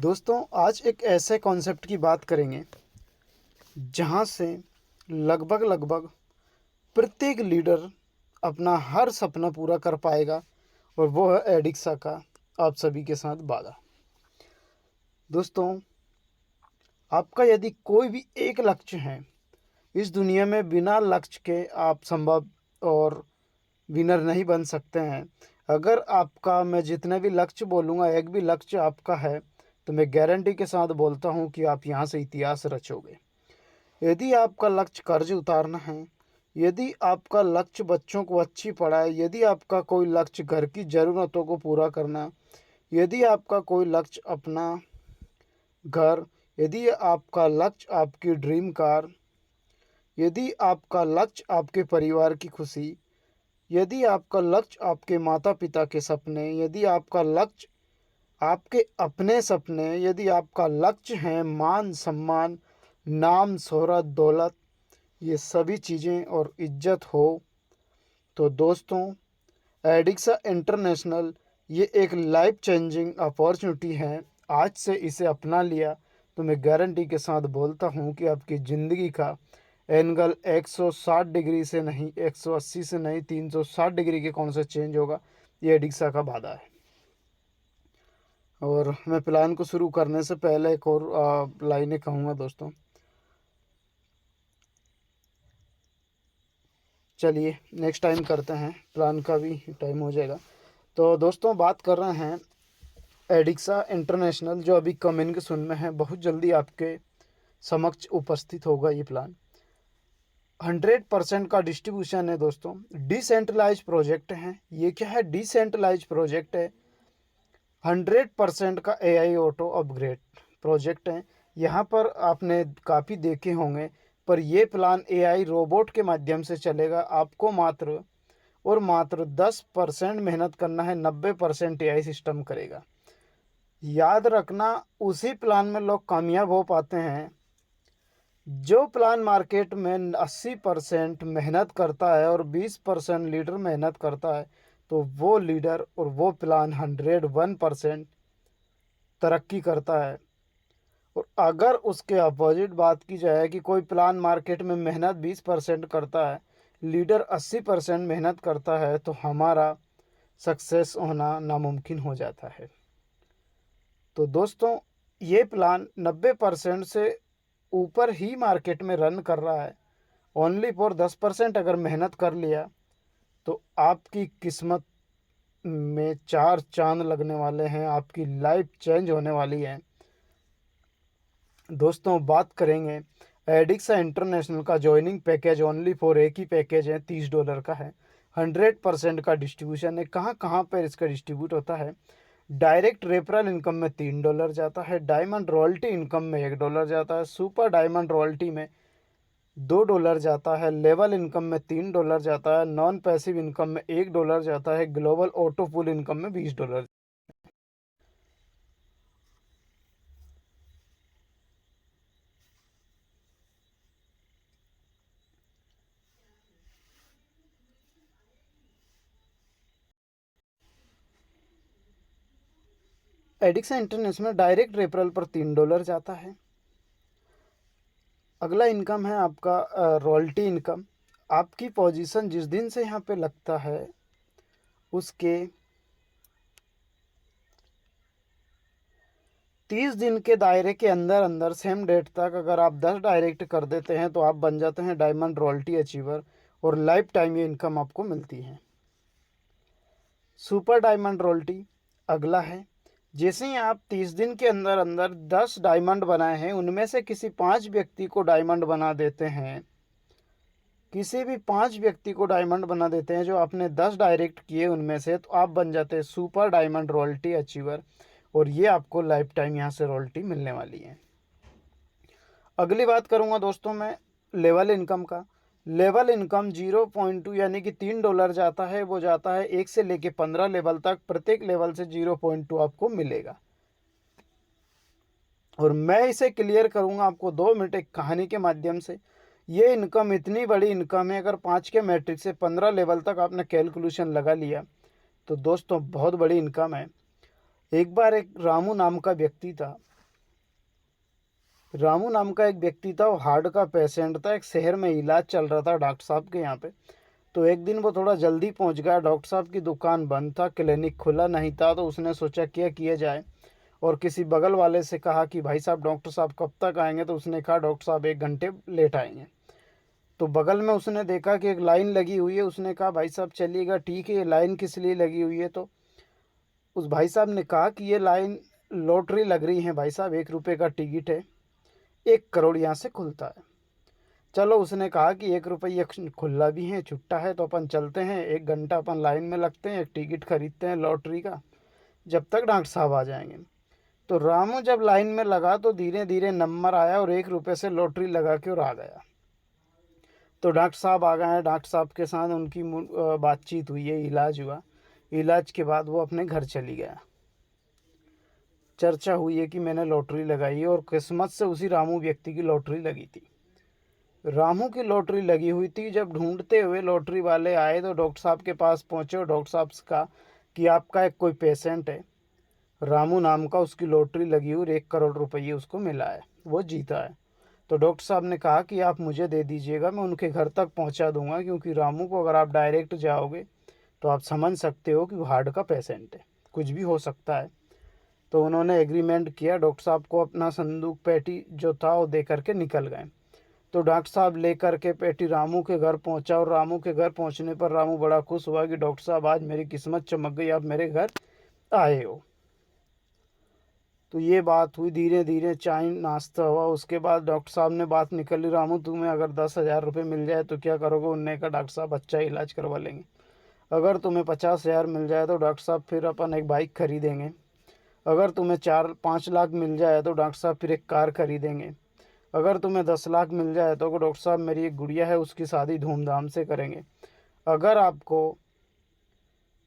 दोस्तों आज एक ऐसे कॉन्सेप्ट की बात करेंगे जहाँ से लगभग प्रत्येक लीडर अपना हर सपना पूरा कर पाएगा और वो है एडिक्सा का आप सभी के साथ वादा। दोस्तों आपका यदि कोई भी एक लक्ष्य है, इस दुनिया में बिना लक्ष्य के आप संभव और विनर नहीं बन सकते हैं। अगर आपका मैं जितने भी लक्ष्य बोलूँगा एक भी लक्ष्य आपका है तो मैं गारंटी के साथ बोलता हूँ कि आप यहाँ से इतिहास रचोगे। यदि आपका लक्ष्य कर्ज उतारना है, यदि आपका लक्ष्य बच्चों को अच्छी पढ़ाई, यदि आपका कोई लक्ष्य घर की ज़रूरतों को पूरा करना, यदि आपका कोई लक्ष्य अपना घर, यदि आपका लक्ष्य आपकी ड्रीम कार, यदि आपका लक्ष्य आपके परिवार की खुशी, यदि आपका लक्ष्य आपके माता पिता के सपने, यदि आपका लक्ष्य आपके अपने सपने, यदि आपका लक्ष्य है मान सम्मान, नाम शोहरत दौलत, ये सभी चीज़ें और इज्जत हो, तो दोस्तों एडिक्सा इंटरनेशनल ये एक लाइफ चेंजिंग अपॉर्चुनिटी है। आज से इसे अपना लिया तो मैं गारंटी के साथ बोलता हूँ कि आपकी ज़िंदगी का एंगल 160 डिग्री से नहीं, 180 से नहीं, 360 डिग्री के कौन सा चेंज होगा, ये एडिक्सा का वादा है। और मैं प्लान को शुरू करने से पहले एक और लाइनें कहूँगा दोस्तों। चलिए नेक्स्ट टाइम करते हैं, प्लान का भी टाइम हो जाएगा। तो दोस्तों बात कर रहे हैं एडिक्सा इंटरनेशनल जो अभी कम्युनिकेशन में है, बहुत जल्दी आपके समक्ष उपस्थित होगा ये प्लान। 100% का डिस्ट्रीब्यूशन है दोस्तों, डिसेंट्रलाइज प्रोजेक्ट है। ये क्या है? डिसेंट्रलाइज प्रोजेक्ट है। 100% का एआई ऑटो अपग्रेड प्रोजेक्ट है। यहाँ पर आपने काफ़ी देखे होंगे, पर ये प्लान एआई रोबोट के माध्यम से चलेगा। आपको मात्र और मात्र 10% मेहनत करना है, 90% एआई सिस्टम करेगा। याद रखना, उसी प्लान में लोग कामयाब हो पाते हैं जो प्लान मार्केट में 80% मेहनत करता है और 20% लीडर मेहनत करता है। तो वो लीडर और वो प्लान 101% तरक्की करता है। और अगर उसके अपोजिट बात की जाए कि कोई प्लान मार्केट में मेहनत 20% करता है, लीडर 80% मेहनत करता है, तो हमारा सक्सेस होना नामुमकिन हो जाता है। तो दोस्तों ये प्लान 90% से ऊपर ही मार्केट में रन कर रहा है। ओनली फॉर 10% अगर मेहनत कर लिया तो आपकी किस्मत में 4 चांद लगने वाले हैं, आपकी लाइफ चेंज होने वाली है। दोस्तों बात करेंगे एडिक्सा इंटरनेशनल का ज्वाइनिंग पैकेज। ओनली फॉर एक ही पैकेज है, $30 का है। 100% का डिस्ट्रीब्यूशन है। कहाँ कहाँ पर इसका डिस्ट्रीब्यूट होता है? डायरेक्ट रेफरल इनकम में $3 जाता है, डायमंड रॉयल्टी इनकम में $1 जाता है, सुपर डायमंड रॉयल्टी में $2 जाता है, लेवल इनकम में $3 जाता है, नॉन पैसिव इनकम में $1 जाता है, ग्लोबल ऑटो पुल इनकम में $20। एडिक्सा इंटरनेशनल डायरेक्ट रेफरल पर $3 जाता है। अगला इनकम है आपका रॉयल्टी इनकम। आपकी पोजीशन जिस दिन से यहाँ पे लगता है उसके 30 दिन के दायरे के अंदर अंदर सेम डेट तक अगर आप 10 डायरेक्ट कर देते हैं तो आप बन जाते हैं डायमंड रॉयल्टी अचीवर और लाइफ टाइम ये इनकम आपको मिलती है। सुपर डायमंड रॉयल्टी अगला है। जैसे ही आप 30 दिन के अंदर अंदर 10 डायमंड बनाए हैं, उनमें से किसी 5 व्यक्ति को डायमंड बना देते हैं, किसी भी 5 व्यक्ति को डायमंड बना देते हैं जो आपने 10 डायरेक्ट किए उनमें से, तो आप बन जाते हैं सुपर डायमंड रॉयल्टी अचीवर और ये आपको लाइफ टाइम यहाँ से रॉयल्टी मिलने वाली है। अगली बात करूँगा दोस्तों मैं लेवल इनकम का। लेवल इनकम 0.2 यानी कि $3 जाता है। वो जाता है 1 से लेके 15 लेवल तक, प्रत्येक लेवल से 0.2 आपको मिलेगा। और मैं इसे क्लियर करूँगा आपको 2 मिनट एक कहानी के माध्यम से। ये इनकम इतनी बड़ी इनकम है, अगर 5 के मैट्रिक से 15 लेवल तक आपने कैलकुलेशन लगा लिया तो दोस्तों बहुत बड़ी इनकम है। एक बार एक रामू नाम का व्यक्ति था, रामू नाम का एक व्यक्ति था, वो हार्ट का पेशेंट था। एक शहर में इलाज चल रहा था डॉक्टर साहब के यहाँ पे। तो एक दिन वो थोड़ा जल्दी पहुँच गया। डॉक्टर साहब की दुकान बंद था, क्लिनिक खुला नहीं था। तो उसने सोचा क्या किया जाए, और किसी बगल वाले से कहा कि भाई साहब डॉक्टर साहब कब तक आएंगे। तो उसने कहा डॉक्टर साहब 1 घंटे लेट आएंगे। तो बगल में उसने देखा कि एक लाइन लगी हुई है। उसने कहा भाई साहब चलिएगा, ठीक है, ये लाइन किस लिए लगी हुई है। तो उस भाई साहब ने कहा कि ये लाइन लॉटरी लग रही है भाई साहब, 1 रुपये का टिकट है, 1 करोड़ यहाँ से खुलता है। चलो, उसने कहा कि 1 रुपये खुला भी है, छुट्टा है, तो अपन चलते हैं, 1 घंटा अपन लाइन में लगते हैं, एक टिकट खरीदते हैं लॉटरी का, जब तक डॉक्टर साहब आ जाएंगे। तो रामू जब लाइन में लगा तो धीरे धीरे नंबर आया और 1 रुपये से लॉटरी लगा के और आ गया। तो डॉक्टर साहब आ गए हैं। डॉक्टर साहब के साथ उनकी बातचीत हुई है, इलाज हुआ। इलाज के बाद वो अपने घर चली गया। चर्चा हुई है कि मैंने लॉटरी लगाई है, और किस्मत से उसी रामू व्यक्ति की लॉटरी लगी थी। रामू की लॉटरी लगी हुई थी। जब ढूंढते हुए लॉटरी वाले आए तो डॉक्टर साहब के पास पहुंचे और डॉक्टर साहब से कहा कि आपका एक कोई पेशेंट है रामू नाम का, उसकी लॉटरी लगी हुई, 1 करोड़ रुपये उसको मिला है, वो जीता है। तो डॉक्टर साहब ने कहा कि आप मुझे दे दीजिएगा, मैं उनके घर तक पहुंचा दूंगा, क्योंकि रामू को अगर आप डायरेक्ट जाओगे तो आप समझ सकते हो कि वो हार्ट का पेशेंट है, कुछ भी हो सकता है। तो उन्होंने एग्रीमेंट किया। डॉक्टर साहब को अपना संदूक पेटी जो था वो दे करके निकल गए। तो डॉक्टर साहब लेकर के पेटी रामू के घर पहुंचा, और रामू के घर पहुंचने पर रामू बड़ा खुश हुआ कि डॉक्टर साहब आज मेरी किस्मत चमक गई, आप मेरे घर आए हो। तो ये बात हुई। धीरे धीरे चाय नाश्ता हुआ। उसके बाद डॉक्टर साहब ने बात निकली, रामू तुम्हें अगर 10,000 रुपये मिल जाए तो क्या करोगे। उनने कहा डॉक्टर साहब अच्छा इलाज करवा लेंगे। अगर तुम्हें 50,000 मिल जाए तो डॉक्टर साहब फिर अपन एक बाइक खरीदेंगे। अगर तुम्हें 4-5 लाख मिल जाए तो डॉक्टर साहब फिर एक कार खरीदेंगे। अगर तुम्हें 10 लाख मिल जाए तो डॉक्टर साहब मेरी एक गुड़िया है, उसकी शादी धूमधाम से करेंगे। अगर आपको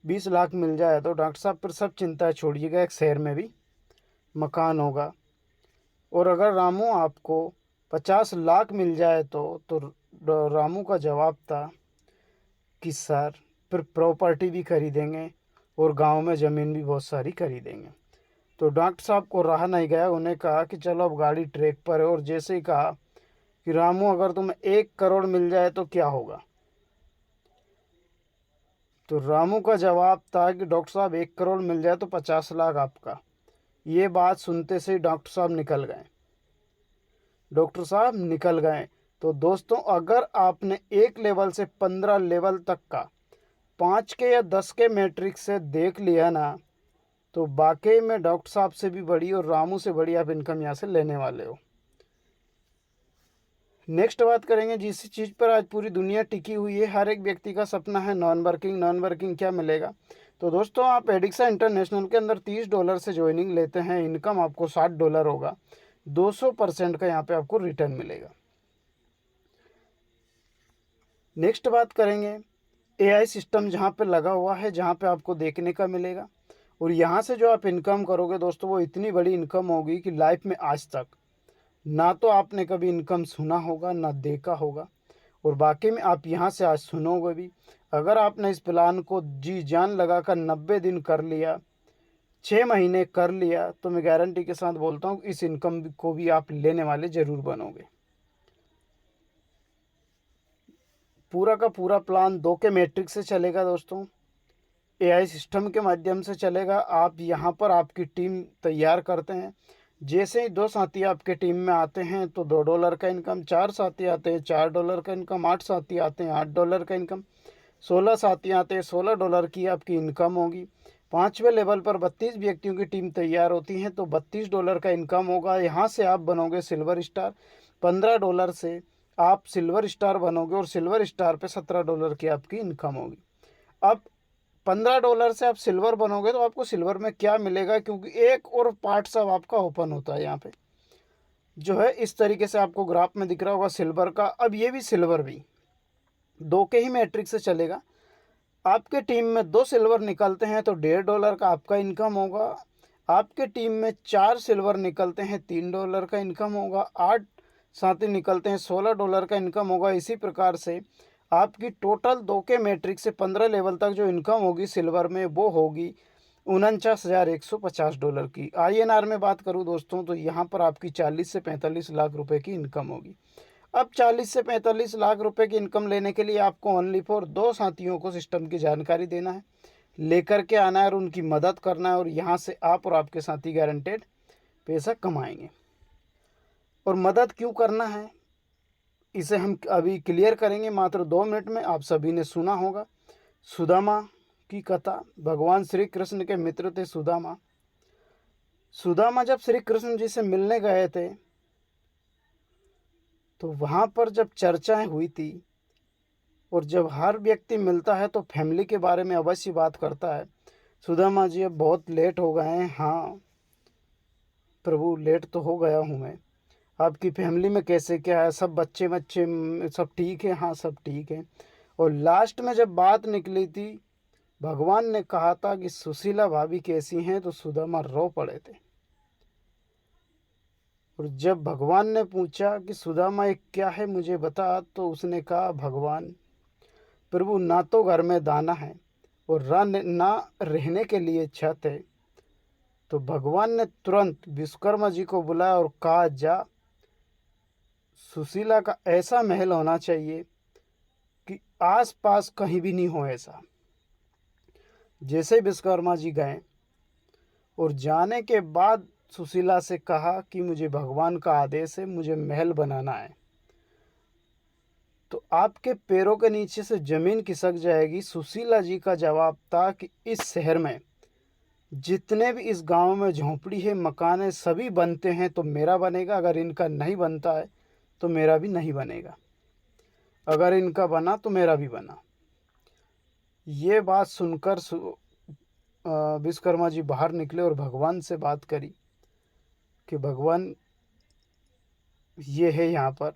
20 लाख मिल जाए तो डॉक्टर साहब फिर सब चिंता छोड़िएगा, एक शहर में भी मकान होगा। और अगर रामू आपको 50 लाख मिल जाए तो रामू का जवाब था कि सर फिर प्रॉपर्टी भी खरीदेंगे और गांव में ज़मीन भी बहुत सारी खरीदेंगे। तो डॉक्टर साहब को रहा नहीं गया। उन्हें कहा कि चलो अब गाड़ी ट्रैक पर है। और जैसे ही कहा कि रामू अगर तुम्हें 1 करोड़ मिल जाए तो क्या होगा। तो रामू का जवाब था कि डॉक्टर साहब 1 करोड़ मिल जाए तो 50 लाख आपका। ये बात सुनते से डॉक्टर साहब निकल गए। डॉक्टर साहब निकल गए। तो दोस्तों, अगर आपने एक लेवल से 15 लेवल तक का 5 के या 10 के मैट्रिक्स से देख लिया ना, तो वाकई में डॉक्टर साहब से भी बड़ी और रामू से बड़ी आप इनकम यहाँ से लेने वाले हो। नेक्स्ट बात करेंगे जिस चीज़ पर आज पूरी दुनिया टिकी हुई है, हर एक व्यक्ति का सपना है नॉन वर्किंग। नॉन वर्किंग क्या मिलेगा। तो दोस्तों, आप एडिक्सा इंटरनेशनल के अंदर $30 से ज्वाइनिंग लेते हैं, इनकम आपको $60 होगा, 200% का यहाँ पे आपको रिटर्न मिलेगा। नेक्स्ट बात करेंगे एआई सिस्टम जहाँ पे लगा हुआ है, जहाँ पे आपको देखने का मिलेगा। और यहाँ से जो आप इनकम करोगे दोस्तों, वो इतनी बड़ी इनकम होगी कि लाइफ में आज तक ना तो आपने कभी इनकम सुना होगा ना देखा होगा। और बाकी में आप यहाँ से आज सुनोगे भी। अगर आपने इस प्लान को जी जान लगा कर 90 दिन कर लिया, 6 महीने कर लिया, तो मैं गारंटी के साथ बोलता हूँ इस इनकम को भी आप लेने वाले ज़रूर बनोगे। पूरा का पूरा प्लान 2 के मैट्रिक से चलेगा दोस्तों, एआई सिस्टम के माध्यम से चलेगा। आप यहाँ पर आपकी टीम तैयार करते हैं। जैसे ही 2 साथी आपके टीम में आते हैं तो $2 का इनकम, 4 साथी आते हैं $4 का इनकम, 8 साथी आते हैं $8 का इनकम, 16 साथी आते हैं $16 की आपकी इनकम होगी। 5वें लेवल पर 32 व्यक्तियों की टीम तैयार होती है तो $32 का इनकम होगा। यहाँ से आप बनोगे सिल्वर स्टार। $15 से आप सिल्वर स्टार बनोगे और सिल्वर स्टार पे $17 की आपकी इनकम होगी। अब $15 से आप सिल्वर बनोगे तो आपको सिल्वर में क्या मिलेगा, क्योंकि एक और पार्ट सब आपका ओपन होता है यहाँ पे, जो है इस तरीके से आपको ग्राफ में दिख रहा होगा सिल्वर का। अब ये भी सिल्वर भी 2 के ही मैट्रिक से चलेगा। आपके टीम में 2 सिल्वर निकलते हैं तो $1.5 का आपका इनकम होगा। आपके टीम में 4 सिल्वर निकलते हैं $3 का इनकम होगा। 8 साथी निकलते हैं $16 का इनकम होगा। इसी प्रकार से आपकी टोटल 2 के मैट्रिक से 15 लेवल तक जो इनकम होगी सिल्वर में, वो होगी $49,150 की। INR में बात करूं दोस्तों तो यहाँ पर आपकी 40 से 45 लाख रुपए की इनकम होगी। अब 40 से 45 लाख रुपए की इनकम लेने के लिए आपको ओनली फॉर 2 साथियों को सिस्टम की जानकारी देना है, लेकर के आना है और उनकी मदद करना है, और यहाँ से आप और आपके साथी गारंटेड पैसा कमाएंगे। और मदद क्यों करना है इसे हम अभी क्लियर करेंगे मात्र 2 मिनट में। आप सभी ने सुना होगा सुदामा की कथा। भगवान श्री कृष्ण के मित्र थे सुदामा। सुदामा जब श्री कृष्ण जी से मिलने गए थे तो वहाँ पर जब चर्चाएं हुई थी, और जब हर व्यक्ति मिलता है तो फैमिली के बारे में अवश्य बात करता है। सुदामा जी अब बहुत लेट हो गए हैं। हाँ प्रभु, लेट तो हो गया हूँ मैं। आपकी फैमिली में कैसे क्या है, सब बच्चे बच्चे सब ठीक है? हाँ सब ठीक है। और लास्ट में जब बात निकली थी, भगवान ने कहा था कि सुशीला भाभी कैसी हैं, तो सुदामा रो पड़े थे। और जब भगवान ने पूछा कि सुदामा ये क्या है मुझे बता, तो उसने कहा भगवान प्रभु, ना तो घर में दाना है और ना रहने के लिए छत है। तो भगवान ने तुरंत विश्वकर्मा जी को बुलाया और कहा जा, सुशीला का ऐसा महल होना चाहिए कि आसपास कहीं भी नहीं हो ऐसा। जैसे विश्वकर्मा जी गए और जाने के बाद सुशीला से कहा कि मुझे भगवान का आदेश है, मुझे महल बनाना है, तो आपके पैरों के नीचे से जमीन खिसक जाएगी। सुशीला जी का जवाब था कि इस शहर में जितने भी इस गांव में झोंपड़ी है, मकान है, सभी बनते हैं तो मेरा बनेगा, अगर इनका नहीं बनता है तो मेरा भी नहीं बनेगा, अगर इनका बना तो मेरा भी बना। ये बात सुनकर विश्वकर्मा जी बाहर निकले और भगवान से बात करी कि भगवान ये है यहाँ पर।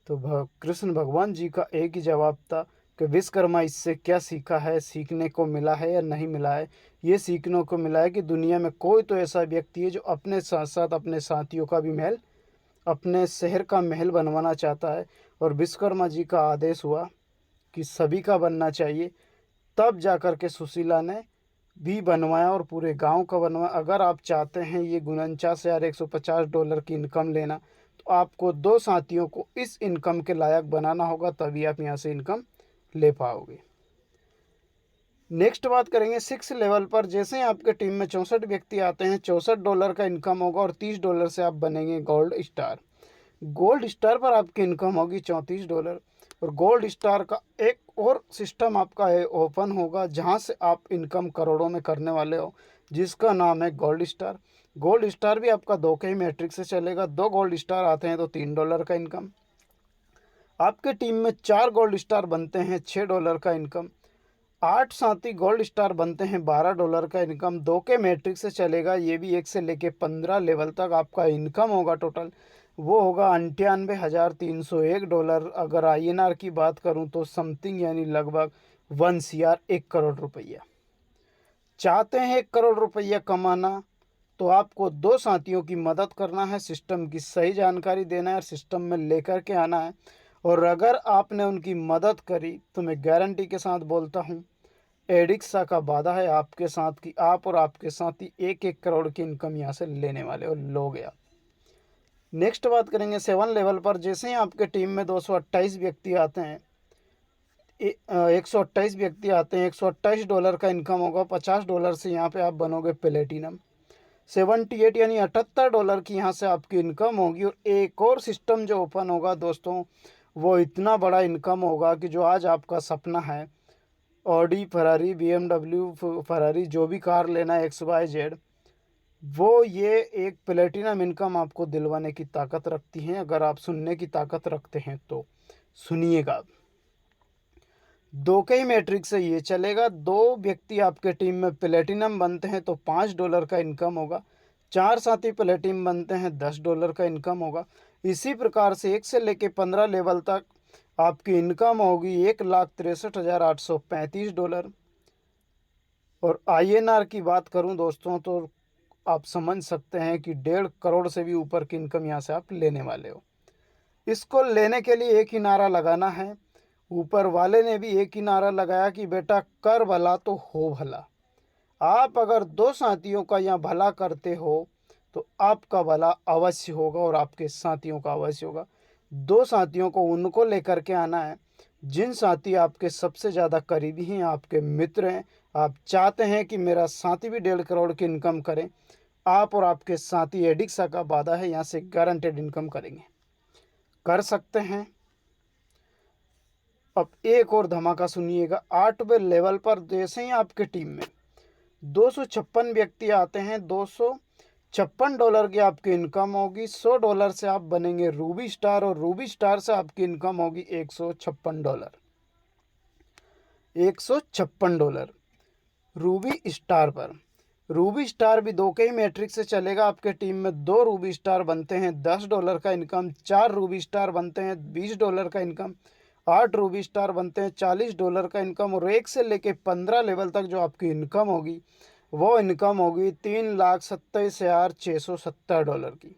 तो कृष्ण भगवान जी का एक ही जवाब था कि विश्वकर्मा, इससे क्या सीखा है, सीखने को मिला है या नहीं मिला है? ये सीखने को मिला है कि दुनिया में कोई तो ऐसा व्यक्ति है जो अपने साथ साथ अपने साथियों का भी महल, अपने शहर का महल बनवाना चाहता है। और विश्वकर्मा जी का आदेश हुआ कि सभी का बनना चाहिए, तब जा कर के सुशीला ने भी बनवाया और पूरे गांव का बनवाया। अगर आप चाहते हैं ये $49,150 की इनकम लेना, तो आपको 2 साथियों को इस इनकम के लायक बनाना होगा, तभी आप यहाँ से इनकम ले पाओगे। नेक्स्ट बात करेंगे 6 लेवल पर। जैसे ही आपके टीम में 64 व्यक्ति आते हैं, $64 का इनकम होगा और $30 से आप बनेंगे गोल्ड स्टार। गोल्ड स्टार पर आपकी इनकम होगी $34। और गोल्ड स्टार का एक और सिस्टम आपका है ओपन होगा, जहां से आप इनकम करोड़ों में करने वाले हो, जिसका नाम है गोल्ड स्टार। गोल्ड स्टार भी आपका 2 के ही मैट्रिक से चलेगा। 2 गोल्ड स्टार आते हैं तो $3 का इनकम। आपके टीम में 4 गोल्ड स्टार बनते हैं, $6 का इनकम। 8 साथी गोल्ड स्टार बनते हैं, $12 का इनकम। 2 के मैट्रिक से चलेगा, ये भी 1 से लेके 15 लेवल तक आपका इनकम होगा। टोटल वो होगा $98,301। अगर INR की बात करूं तो समथिंग यानी लगभग 1 CR, 1 करोड़ रुपया। चाहते हैं 1 करोड़ रुपया कमाना, तो आपको 2 साथियों की मदद करना है, सिस्टम की सही जानकारी देना है, सिस्टम में लेकर के आना है। और अगर आपने उनकी मदद करी तो मैं गारंटी के साथ बोलता हूँ, एडिक्सा का वादा है आपके साथ कि आप और आपके साथी 1-1 करोड़ की इनकम यहाँ से लेने वाले और लोगे आप। नेक्स्ट बात करेंगे 7 लेवल पर। जैसे ही आपके टीम में 228 व्यक्ति आते हैं, 128 व्यक्ति आते हैं, $128 का इनकम होगा। $50 से यहाँ पे आप बनोगे प्लेटिनम। 78 यानी $78 की यहाँ से आपकी इनकम होगी। और एक और सिस्टम जो ओपन होगा दोस्तों, वो इतना बड़ा इनकम होगा कि जो आज आपका सपना है, ऑडी, फरारी, BMW, फरारी, जो भी कार लेना है XYZ, वो ये एक प्लेटिनम इनकम आपको दिलवाने की ताकत रखती हैं। अगर आप सुनने की ताकत रखते हैं तो सुनिएगा। 2 के ही मैट्रिक से ये चलेगा। 2 व्यक्ति आपके टीम में प्लेटिनम बनते हैं तो $5 का इनकम होगा। 4 साथी प्लेटिनम बनते हैं, $10 का इनकम होगा। इसी प्रकार से 1 से लेके 15 लेवल तक आपकी इनकम होगी $1,63,835। और INR की बात करूं दोस्तों तो आप समझ सकते हैं कि 1.5 करोड़ से भी ऊपर की इनकम यहाँ से आप लेने वाले हो। इसको लेने के लिए एक ही नारा लगाना है। ऊपर वाले ने भी एक ही नारा लगाया कि बेटा कर भला तो हो भला। आप अगर दो साथियों का यहाँ भला करते हो तो आपका भला अवश्य होगा और आपके साथियों का अवश्य होगा। दो साथियों को उनको लेकर के आना है जिन साथी आपके सबसे ज़्यादा करीबी हैं, आपके मित्र हैं। आप चाहते हैं कि मेरा साथी भी 1.5 करोड़ की इनकम करे। आप और आपके साथी एडिक्सा का वादा है, यहाँ से गारंटेड इनकम करेंगे, कर सकते हैं। अब एक और धमाका सुनिएगा। 8वें लेवल पर जैसे ही आपके टीम में 256 व्यक्ति आते हैं, $256 की आपकी इनकम होगी। $100 से आप बनेंगे रूबी स्टार और रूबी स्टार से आपकी इनकम होगी $156। $156 रूबी स्टार पर। रूबी स्टार भी दो के ही मैट्रिक से चलेगा। आपके टीम में 2 रूबी स्टार बनते हैं $10 का इनकम, 4 रूबी स्टार बनते हैं $20 का इनकम, 8 रूबी स्टार बनते हैं $40 का इनकम, और 1 से लेके 15 लेवल तक जो आपकी इनकम होगी वो इनकम होगी $3,27,670 की।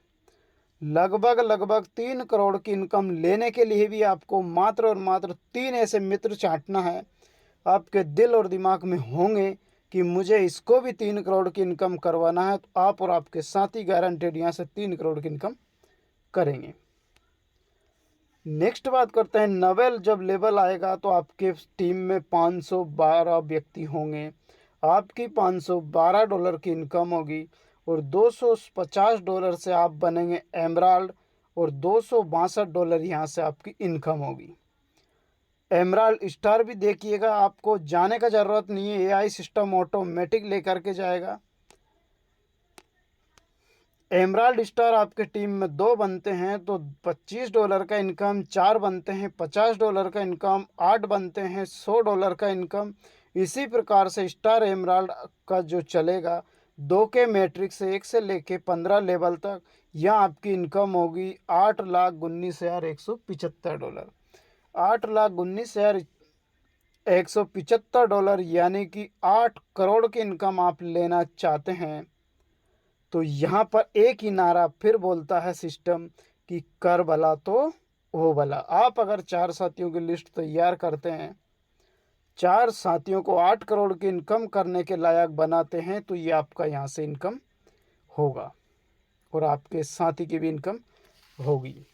लगभग 3 करोड़ की इनकम लेने के लिए भी आपको मात्र और मात्र 3 ऐसे मित्र चाटना है आपके दिल और दिमाग में होंगे कि मुझे इसको भी 3 करोड़ की इनकम करवाना है, तो आप और आपके साथी गारंटेड यहाँ से 3 करोड़ की इनकम करेंगे। नेक्स्ट बात करते हैं, नवेल जब लेवल आएगा तो आपके टीम में 512 व्यक्ति होंगे। आपकी $512 की इनकम होगी और $250 से आप बनेंगे एमराल्ड और $262 यहाँ से आपकी इनकम होगी। एमराल्ड स्टार भी देखिएगा, आपको जाने का ज़रूरत नहीं है, एआई सिस्टम ऑटोमेटिक लेकर के जाएगा। एमराल्ड स्टार आपके टीम में 2 बनते हैं तो $25 का इनकम, 4 बनते हैं $50 का इनकम, 8 बनते हैं $100 का इनकम। इसी प्रकार से स्टार एमराल्ड का जो चलेगा 2 के मैट्रिक से 1 से लेके 15 लेवल तक, यहाँ आपकी इनकम होगी $8,19,175। $8,19,175 यानी कि 8 करोड़ की इनकम आप लेना चाहते हैं तो यहाँ पर एक ही नारा फिर बोलता है सिस्टम कि कर भला तो हो भला। आप अगर 4 साथियों की लिस्ट तैयार करते हैं, 4 साथियों को 8 करोड़ की इनकम करने के लायक बनाते हैं तो ये आपका यहाँ से इनकम होगा और आपके साथी की भी इनकम होगी।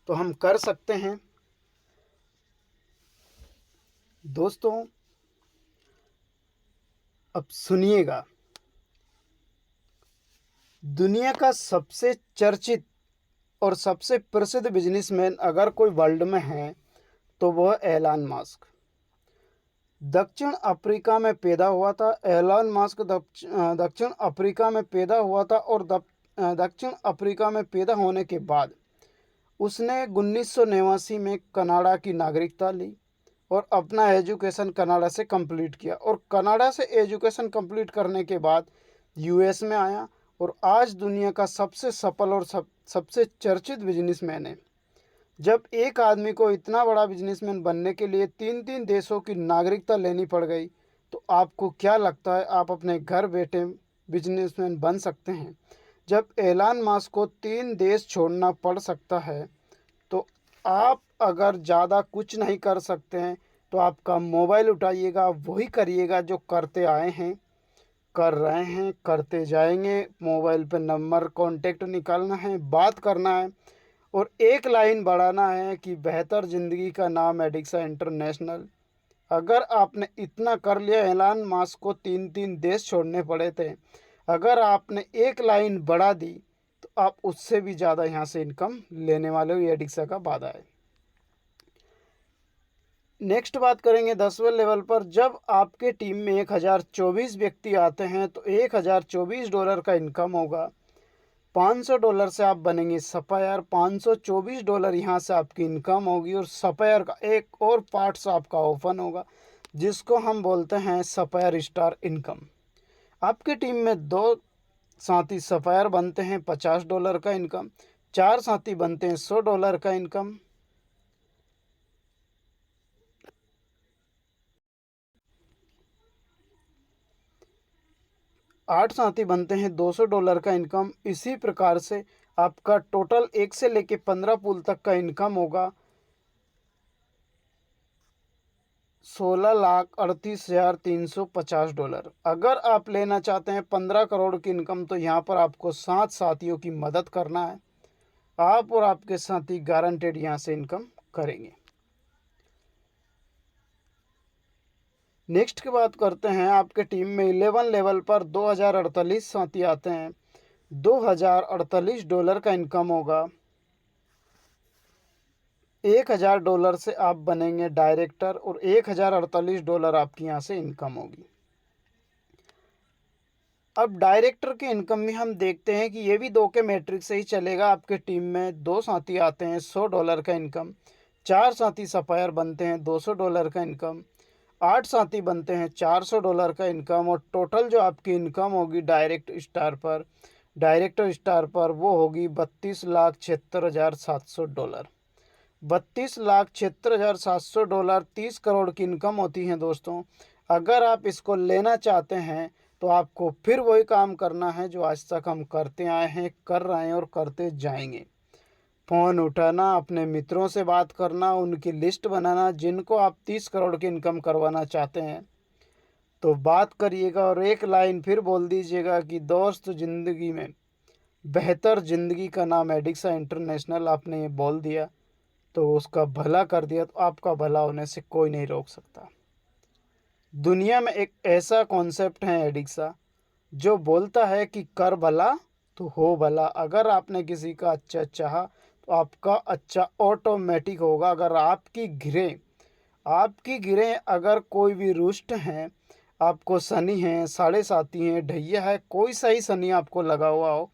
तो हम कर सकते हैं। दोस्तों अब सुनिएगा, दुनिया का सबसे चर्चित और सबसे प्रसिद्ध बिजनेसमैन अगर कोई वर्ल्ड में है तो वह एलन मस्क। दक्षिण अफ्रीका में पैदा हुआ था। एलन मस्क दक्षिण अफ्रीका में पैदा हुआ था और दक्षिण अफ्रीका में पैदा होने के बाद उसने 1989 में कनाडा की नागरिकता ली और अपना एजुकेशन कनाडा से कंप्लीट किया और कनाडा से एजुकेशन कंप्लीट करने के बाद यूएस में आया और आज दुनिया का सबसे सफल और सबसे चर्चित बिजनेसमैन है। जब एक आदमी को इतना बड़ा बिजनेसमैन बनने के लिए 3 देशों की नागरिकता लेनी पड़ गई तो आपको क्या लगता है आप अपने घर बैठे बिजनेसमैन बन सकते हैं? जब एलन मस्क को 3 देश छोड़ना पड़ सकता है तो आप अगर ज़्यादा कुछ नहीं कर सकते हैं तो आपका मोबाइल उठाइएगा, वही करिएगा जो करते आए हैं, कर रहे हैं, करते जाएंगे। मोबाइल पे नंबर कांटेक्ट निकालना है, बात करना है और एक लाइन बढ़ाना है कि बेहतर ज़िंदगी का नाम एडिक्सा इंटरनेशनल। अगर आपने इतना कर लिया, एलन मस्क को 3 देश छोड़ने पड़े थे, अगर आपने एक लाइन बढ़ा दी तो आप उससे भी ज़्यादा यहाँ से इनकम लेने वाले हो। ये एडिक्सा का वादा है। नेक्स्ट बात करेंगे 10वें लेवल पर। जब आपके टीम में 1024 व्यक्ति आते हैं तो $1024 का इनकम होगा। $500 से आप बनेंगे सफायर। $524 यहाँ से आपकी इनकम होगी और सफायर का एक और पार्ट्स आपका ओपन होगा जिसको हम बोलते हैं सफायर स्टार इनकम। आपकी टीम में 2 साथी सफायर बनते हैं $50 का इनकम, 4 साथी बनते हैं $100 का इनकम, 8 साथी बनते हैं $200 का इनकम। इसी प्रकार से आपका टोटल 1 से लेके 15 पूल तक का इनकम होगा $16,38,350। अगर आप लेना चाहते हैं 15 करोड़ की इनकम, तो यहाँ पर आपको 7 साथियों की मदद करना है। आप और आपके साथी गारंटेड यहाँ से इनकम करेंगे। नेक्स्ट की बात करते हैं, आपके टीम में 11 लेवल पर 2048 साथी आते हैं। $2048 का इनकम होगा। $1000 से आप बनेंगे डायरेक्टर और $1048 आपकी यहाँ से इनकम होगी। अब डायरेक्टर की इनकम में हम देखते हैं कि ये भी 2 के मैट्रिक से ही चलेगा। आपके टीम में 2 साथी आते हैं, $100 का इनकम। 4 साथी सप्लायर बनते हैं, $200 का इनकम। 8 साथी बनते हैं, $400 का इनकम। और टोटल जो आपकी इनकम होगी डायरेक्टर स्टार पर वो होगी $32,76,700। $32,76,700 30 करोड़ की इनकम होती है दोस्तों। अगर आप इसको लेना चाहते हैं तो आपको फिर वही काम करना है जो आज तक हम करते आए हैं, कर रहे हैं और करते जाएंगे। फ़ोन उठाना, अपने मित्रों से बात करना, उनकी लिस्ट बनाना, जिनको आप 30 करोड़ की इनकम करवाना चाहते हैं तो बात करिएगा। और एक लाइन फिर बोल दीजिएगा कि दोस्त, ज़िंदगी में बेहतर ज़िंदगी का नाम एडिक्सा इंटरनेशनल। आपने ये बोल दिया तो उसका भला कर दिया, तो आपका भला होने से कोई नहीं रोक सकता। दुनिया में एक ऐसा कॉन्सेप्ट है एडिक्सा, जो बोलता है कि कर भला तो हो भला। अगर आपने किसी का अच्छा चाहा तो आपका अच्छा ऑटोमेटिक होगा। अगर आपकी गिरें अगर कोई भी रुष्ट हैं, आपको शनि हैं, साढ़े साती हैं, ढैया है, कोई सही शनि आपको लगा हुआ हो,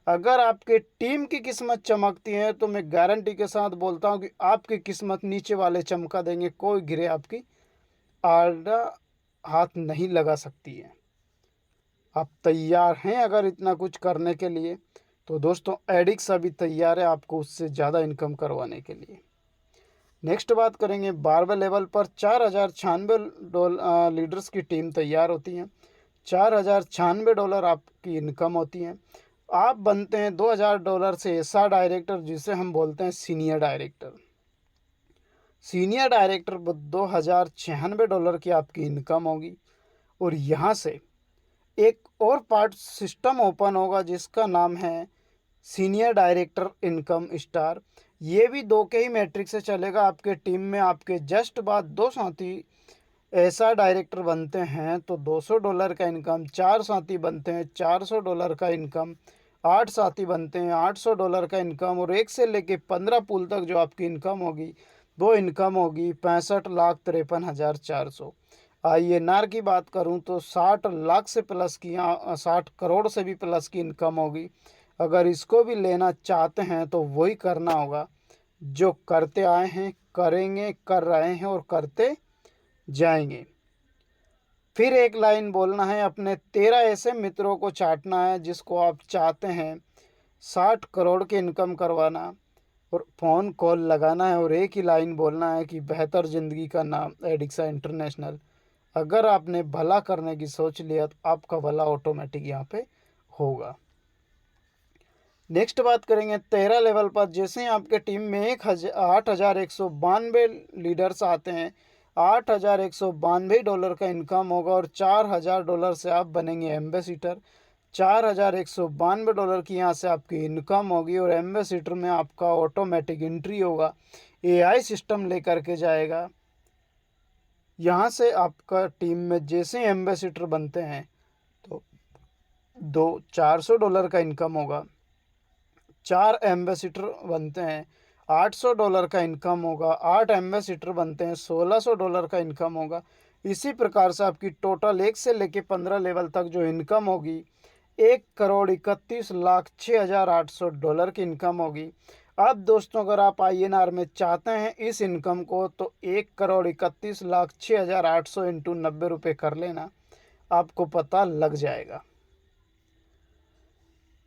अगर आपके टीम की किस्मत चमकती है तो मैं गारंटी के साथ बोलता हूँ कि आपकी किस्मत नीचे वाले चमका देंगे। कोई गिरे आपकी आड़ा हाथ नहीं लगा सकती है। आप तैयार हैं अगर इतना कुछ करने के लिए, तो दोस्तों एडिक्स अभी तैयार है आपको उससे ज़्यादा इनकम करवाने के लिए। नेक्स्ट बात करेंगे, 12वें लेवल पर $4096 लीडर्स की टीम तैयार होती है। $4096 आपकी इनकम होती है। आप बनते हैं $2000 से ऐसा डायरेक्टर जिसे हम बोलते हैं सीनियर डायरेक्टर। $2096 की आपकी इनकम होगी। और यहाँ से एक और पार्ट सिस्टम ओपन होगा जिसका नाम है सीनियर डायरेक्टर इनकम स्टार। ये भी 2 के ही मैट्रिक से चलेगा। आपके टीम में आपके जस्ट बाद 2 साथी ऐसा डायरेक्टर बनते हैं तो $200 का इनकम। 4 साथी बनते हैं, $400 का इनकम। 8 साथी बनते हैं, $800 का इनकम। और 1 से लेके 15 पुल तक जो आपकी इनकम होगी वो इनकम होगी 65,53,400। INR की बात करूं तो 60 लाख से प्लस की, 60 करोड़ से भी प्लस की इनकम होगी। अगर इसको भी लेना चाहते हैं तो वही करना होगा जो करते आए हैं, करेंगे, कर रहे हैं और करते जाएंगे। फिर एक लाइन बोलना है, अपने 13 ऐसे मित्रों को छांटना है जिसको आप चाहते हैं 60 करोड़ की इनकम करवाना, और फ़ोन कॉल लगाना है और एक ही लाइन बोलना है कि बेहतर ज़िंदगी का नाम एडिक्सा इंटरनेशनल। अगर आपने भला करने की सोच लिया तो आपका भला ऑटोमेटिक यहाँ पे होगा। नेक्स्ट बात करेंगे 13 लेवल पर। जैसे ही आपके टीम में 8,192 लीडर्स आते हैं, $8,192 का इनकम होगा। और $4,000 से आप बनेंगे एम्बेसडर। $4,192 की यहाँ से आपकी इनकम होगी। और एम्बेसडर में आपका ऑटोमेटिक एंट्री होगा, AI सिस्टम लेकर के जाएगा। यहाँ से आपका टीम में जैसे एम्बेसडर बनते हैं तो $400 का इनकम होगा। 4 एम्बेसडर बनते हैं, $800 का इनकम होगा। 8 एम्बेसडर बनते हैं, $1,600 का इनकम होगा। इसी प्रकार से आपकी टोटल 1 से लेके 15 लेवल तक जो इनकम होगी $1,31,06,800 की इनकम होगी। अब दोस्तों अगर आप INR में चाहते हैं इस इनकम को तो 1,31,06,800 इंटू 90 रुपये कर लेना, आपको पता लग जाएगा।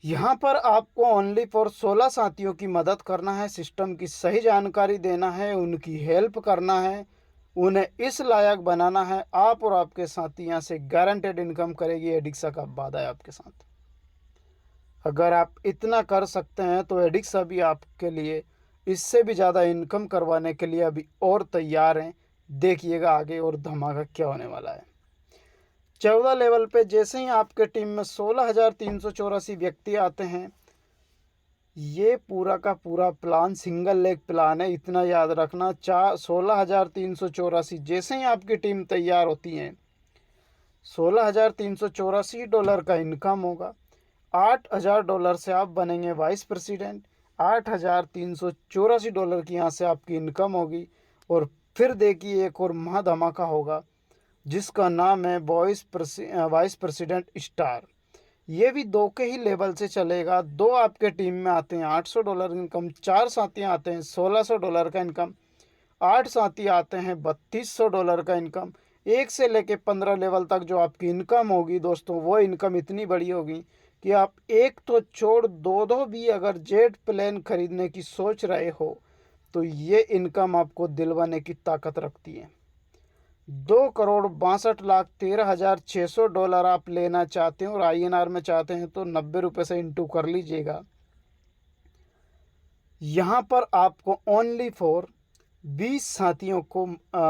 यहाँ पर आपको ओनली फॉर 16 साथियों की मदद करना है, सिस्टम की सही जानकारी देना है, उनकी हेल्प करना है, उन्हें इस लायक बनाना है। आप और आपके साथी यहाँ से गारंटेड इनकम करेगी, एडिक्सा का वादा है आपके साथ। अगर आप इतना कर सकते हैं तो एडिक्सा भी आपके लिए इससे भी ज़्यादा इनकम करवाने के लिए अभी और तैयार हैं। देखिएगा आगे और धमाका क्या होने वाला है। 14 लेवल पे जैसे ही आपके टीम में 16,384 व्यक्ति आते हैं, ये पूरा का पूरा प्लान सिंगल लेग प्लान है, इतना याद रखना। 16,384 जैसे ही आपकी टीम तैयार होती है, $16,384 का इनकम होगा। $8,000 से आप बनेंगे वाइस प्रेसिडेंट। $8,384 की यहाँ से आपकी इनकम होगी। और फिर देखिए एक और महा धमाका होगा जिसका नाम है वाइस प्रेसिडेंट स्टार। ये भी 2 के ही लेवल से चलेगा। 2 आपके टीम में आते हैं $800 इनकम, 4 साथी आते हैं $1,600 का इनकम, 8 साथी आते हैं $3,200 का इनकम। 1 से लेके 15 लेवल तक जो आपकी इनकम होगी दोस्तों, वो इनकम इतनी बड़ी होगी कि आप एक तो छोड़ दो भी अगर जेट प्लेन खरीदने की सोच रहे हो तो ये इनकम आपको दिलवाने की ताकत रखती है। $2,62,13,600 आप लेना चाहते हैं और INR में चाहते हैं तो 90 रुपये से इंटू कर लीजिएगा। यहाँ पर आपको ओनली फॉर 20 साथियों को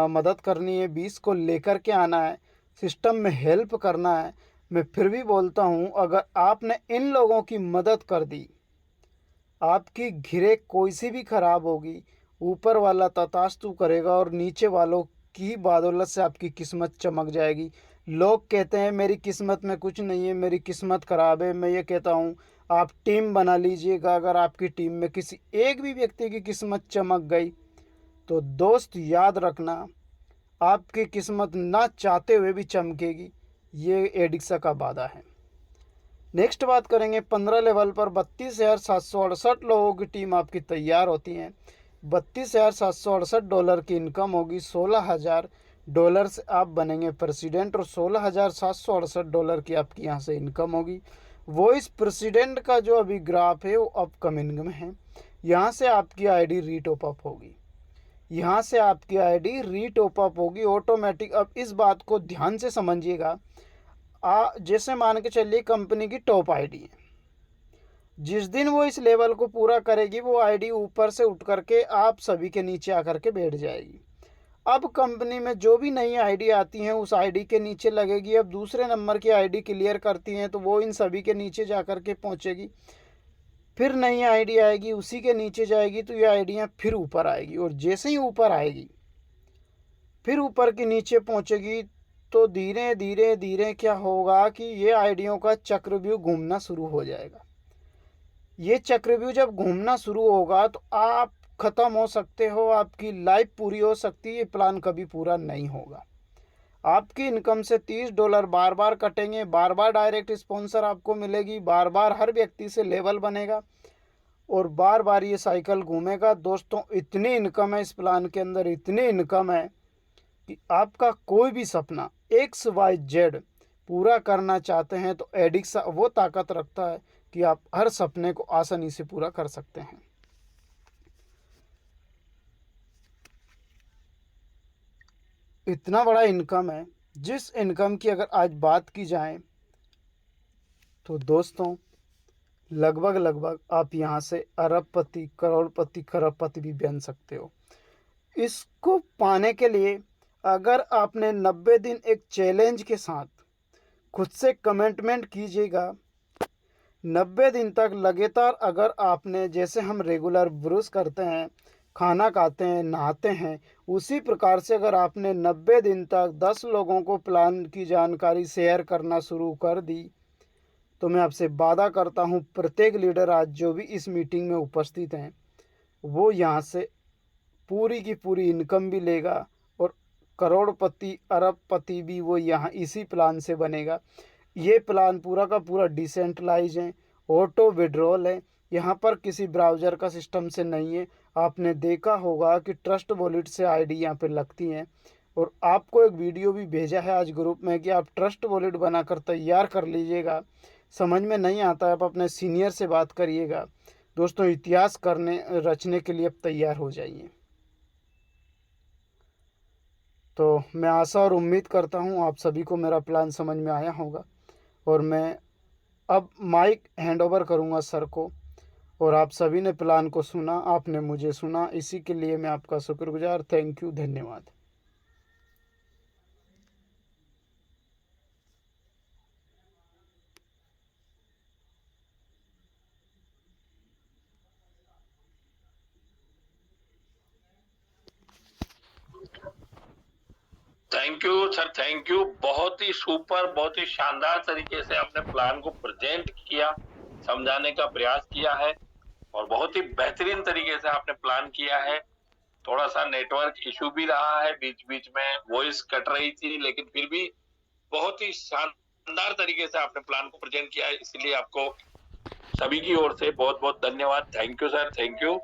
मदद करनी है, 20 को लेकर के आना है, सिस्टम में हेल्प करना है। मैं फिर भी बोलता हूँ, अगर आपने इन लोगों की मदद कर दी, आपकी घिरे कोई सी भी खराब होगी, ऊपर वाला तथास्तु करेगा और नीचे वालों की बदौलत से आपकी किस्मत चमक जाएगी। लोग कहते हैं मेरी किस्मत में कुछ नहीं है, मेरी किस्मत खराब है। मैं ये कहता हूँ आप टीम बना लीजिएगा। अगर आपकी टीम में किसी एक भी व्यक्ति की किस्मत चमक गई तो दोस्त याद रखना, आपकी किस्मत ना चाहते हुए भी चमकेगी। ये एडिक्सा का वादा है। नेक्स्ट बात करेंगे 15 लेवल पर 32,768 लोगों की टीम आपकी तैयार होती है। $32,768 की इनकम होगी। $16,000 से आप बनेंगे प्रेसिडेंट और $16,768 की आपकी यहाँ से इनकम होगी। वॉइस प्रेसिडेंट का जो अभी ग्राफ है वो अपकमिंग में है। यहाँ से आपकी आईडी रीटॉप अप होगी, यहाँ से आपकी आईडी रीटॉप अप होगी ऑटोमेटिक। अब इस बात को ध्यान से समझिएगा। जैसे मान के चलिए कंपनी की टॉप आईडी है, जिस दिन वो इस लेवल को पूरा करेगी वो आईडी ऊपर से उठ करके आप सभी के नीचे आकर के बैठ जाएगी। अब कंपनी में जो भी नई आईडी आती हैं उस आईडी के नीचे लगेगी। अब दूसरे नंबर की आईडी क्लियर करती हैं तो वो इन सभी के नीचे जा कर के पहुँचेगी। फिर नई आईडी आएगी, उसी के नीचे जाएगी तो ये आईडियाँ फिर ऊपर आएगी। और जैसे ही ऊपर आएगी फिर ऊपर के नीचे पहुँचेगी तो धीरे धीरे धीरे क्या होगा कि ये आईडियों का चक्रव्यूह घूमना शुरू हो जाएगा। ये चक्रव्यूह जब घूमना शुरू होगा तो आप ख़त्म हो सकते हो, आपकी लाइफ पूरी हो सकती है। ये प्लान कभी पूरा नहीं होगा। आपकी इनकम से $30 बार बार कटेंगे, बार बार डायरेक्ट स्पॉन्सर आपको मिलेगी, बार बार हर व्यक्ति से लेवल बनेगा और बार बार ये साइकिल घूमेगा। दोस्तों इतनी इनकम है इस प्लान के अंदर, इतनी इनकम है कि आपका कोई भी सपना XYZ पूरा करना चाहते हैं तो एडिक्सा वो ताकत रखता है कि आप हर सपने को आसानी से पूरा कर सकते हैं। इतना बड़ा इनकम है, जिस इनकम की अगर आज बात की जाए तो दोस्तों लगभग आप यहाँ से अरबपति, करोड़पति, खरबपति भी बन सकते हो। इसको पाने के लिए अगर आपने 90 दिन एक चैलेंज के साथ खुद से कमिटमेंट कीजिएगा, 90 दिन तक लगातार अगर आपने, जैसे हम रेगुलर ब्रश करते हैं, खाना खाते हैं, नहाते हैं, उसी प्रकार से अगर आपने 90 दिन तक 10 लोगों को प्लान की जानकारी शेयर करना शुरू कर दी तो मैं आपसे वादा करता हूँ प्रत्येक लीडर आज जो भी इस मीटिंग में उपस्थित हैं वो यहाँ से पूरी की पूरी इनकम भी लेगा और करोड़पति, अरबपति भी वो यहाँ इसी प्लान से बनेगा। ये प्लान पूरा का पूरा डिसेंट्रलाइज है, ऑटो विड्रॉल है, यहाँ पर किसी ब्राउज़र का सिस्टम से नहीं है। आपने देखा होगा कि ट्रस्ट वॉलेट से आईडी यहाँ पे लगती हैं और आपको एक वीडियो भी भेजा है आज ग्रुप में कि आप ट्रस्ट वॉलेट बनाकर तैयार कर लीजिएगा। समझ में नहीं आता है आप अपने सीनियर से बात करिएगा। दोस्तों इतिहास रचने के लिए अब तैयार हो जाइए। तो मैं आशा और उम्मीद करता हूँ आप सभी को मेरा प्लान समझ में आया होगा और मैं अब माइक हैंड ओवर करूँगा सर को। और आप सभी ने प्लान को सुना, आपने मुझे सुना, इसी के लिए मैं आपका शुक्रगुजार। थैंक यू, धन्यवाद। Thank you sir, thank you. बहुत ही सुपर, बहुत ही शानदार तरीके से आपने प्लान को प्रेजेंट किया, समझाने का प्रयास किया है और बहुत ही बेहतरीन तरीके से आपने प्लान किया है। थोड़ा-सा नेटवर्क इश्यू भी रहा है, बीच-बीच में वॉइस कट रही थी, लेकिन फिर भी बहुत ही शानदार तरीके से आपने प्लान को प्रेजेंट किया है, इसलिए आपको सभी की ओर से बहुत-बहुत धन्यवाद। Thank you sir, thank you.